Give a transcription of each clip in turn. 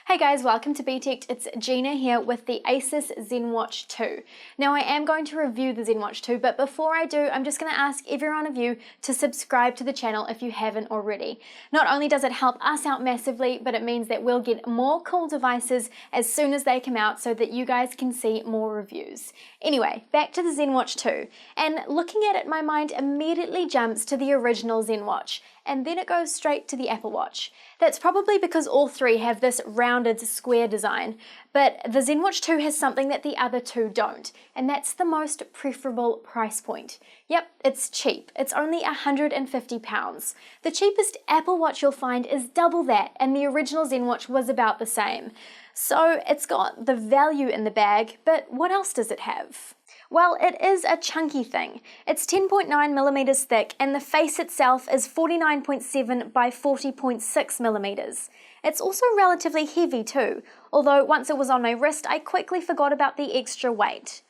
Hey guys, welcome to BTech. It's Gina here with the ASUS ZenWatch 2. Now I am going to review the ZenWatch 2, but before I do, I'm just going to ask every one of you to subscribe to the channel if you haven't already. Not only does it help us out massively, but it means that we'll get more cool devices as soon as they come out so that you guys can see more reviews. Anyway, back to the ZenWatch 2, and looking at it, my mind immediately jumps to the original ZenWatch, and then it goes straight to the Apple Watch. That's probably because all three have this rounded square design, but the ZenWatch 2 has something that the other two don't, and that's the most preferable price point. Yep, it's cheap. It's only £150. The cheapest Apple Watch you'll find is double that, and the original ZenWatch was about the same. So it's got the value in the bag, but what else does it have? Well, it is a chunky thing. It's 10.9mm thick, and the face itself is 49.7 by 40.6mm. It's also relatively heavy too, although once it was on my wrist, I quickly forgot about the extra weight.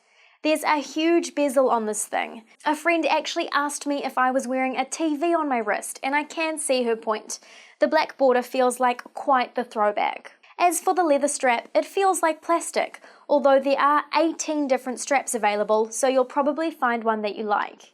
There's a huge bezel on this thing. A friend actually asked me if I was wearing a TV on my wrist, and I can see her point. The black border feels like quite the throwback. As for the leather strap, it feels like plastic, although there are 18 different straps available, so you'll probably find one that you like.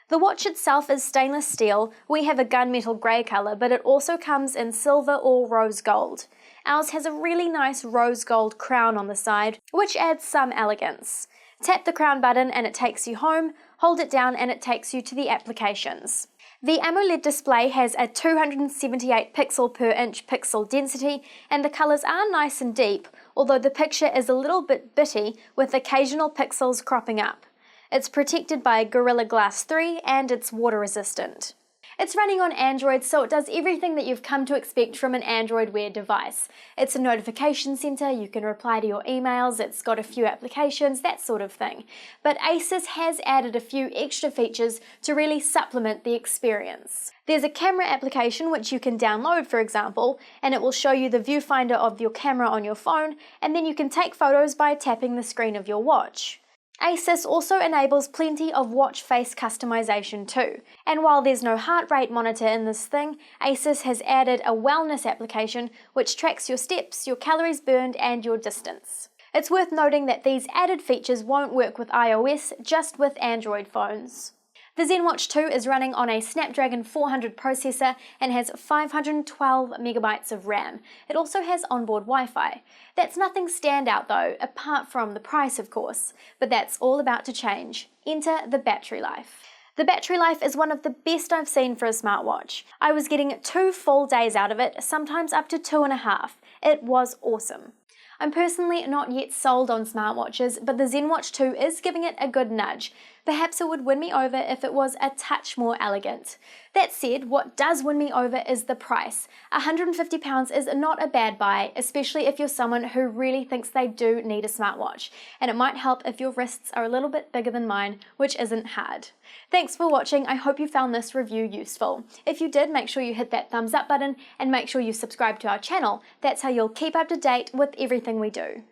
The watch itself is stainless steel. We have a gunmetal grey colour, but it also comes in silver or rose gold. Ours has a really nice rose gold crown on the side, which adds some elegance. Tap the crown button and it takes you home, hold it down and it takes you to the applications. The AMOLED display has a 278 pixel per inch pixel density, and the colours are nice and deep, although the picture is a little bit bitty with occasional pixels cropping up. It's protected by Gorilla Glass 3 and it's water resistant. It's running on Android, so it does everything that you've come to expect from an Android Wear device. It's a notification center, you can reply to your emails, it's got a few applications, that sort of thing. But ASUS has added a few extra features to really supplement the experience. There's a camera application which you can download, for example, and it will show you the viewfinder of your camera on your phone, and then you can take photos by tapping the screen of your watch. ASUS also enables plenty of watch face customization too, and while there's no heart rate monitor in this thing, ASUS has added a wellness application which tracks your steps, your calories burned and your distance. It's worth noting that these added features won't work with iOS, just with Android phones. The ZenWatch 2 is running on a Snapdragon 400 processor and has 512 megabytes of RAM. It also has onboard Wi-Fi. That's nothing standout though, apart from the price of course, but that's all about to change. Enter the battery life. The battery life is one of the best I've seen for a smartwatch. I was getting 2 full days out of it, sometimes up to 2.5. It was awesome. I'm personally not yet sold on smartwatches, but the ZenWatch 2 is giving it a good nudge. Perhaps it would win me over if it was a touch more elegant. That said, what does win me over is the price. £150 is not a bad buy, especially if you're someone who really thinks they do need a smartwatch, and it might help if your wrists are a little bit bigger than mine, which isn't hard. Thanks for watching. I hope you found this review useful. If you did, make sure you hit that thumbs up button and make sure you subscribe to our channel. That's how you'll keep up to date with everything we do.